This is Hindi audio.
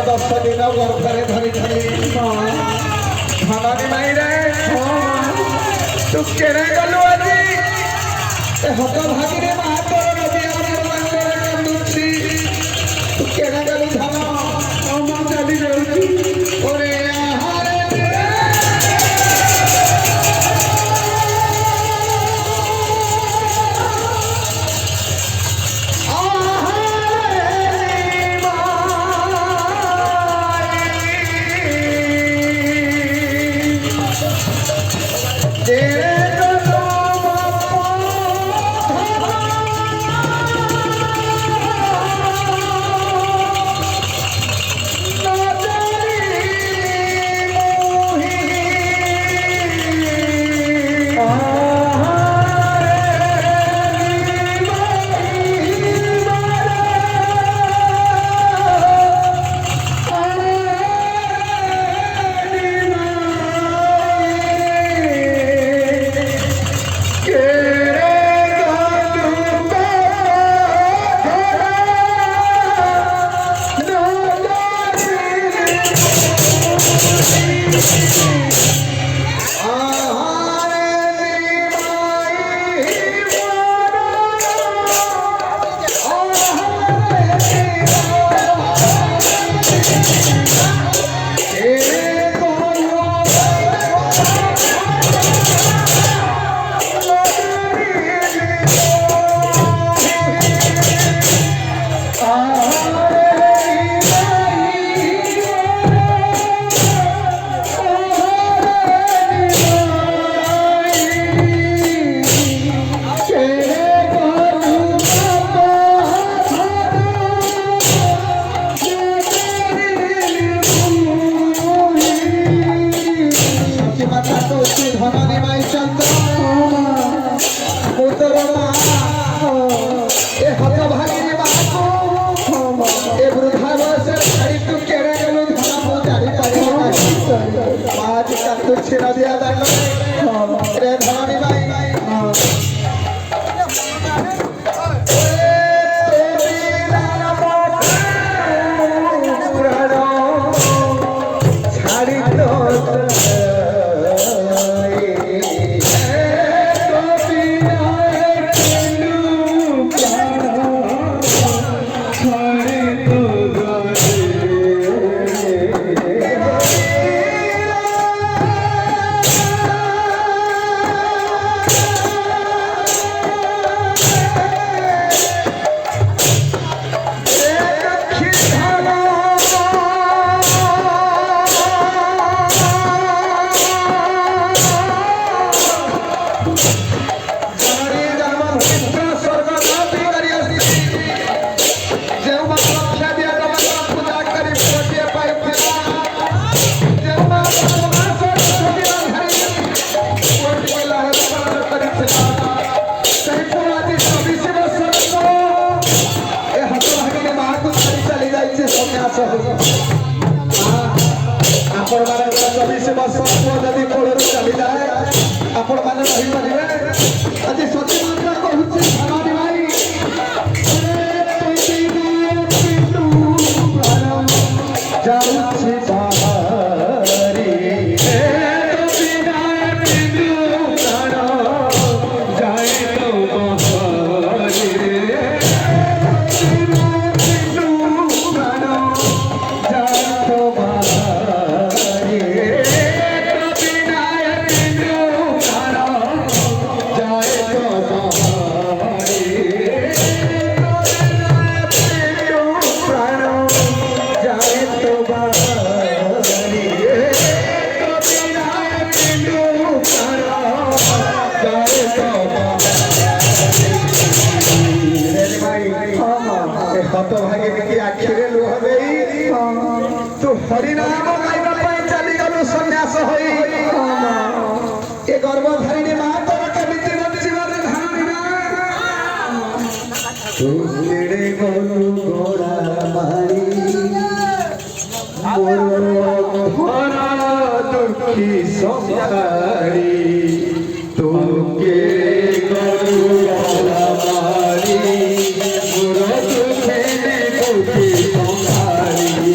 10 दिन गर्भरे धरी धनी माई रे तू केरे गलु आज हत भागी रे महातोर नदी तू केरे गलु धन चली जाऊँ छेड़ा दिया रे धनी भाई आपण माने 24 वर्ष जदि कोलर चली जाए आपण माने रही परिबे आज सती मात्रा कहूची धनी भाई जाउछि बाहरी हत भागी की आखिरे लुह गई तू हरिनाम गाइबा चली गलु सन्यास होई ए गर्भधारिणी मां तोर केमिति बचिबार धारणी ना तू लेडे गलु गोड़ा मारी मोर भरा दुखी संसारी तू के गलु गोड़ा मारी मोर दुखे दुखी संसारी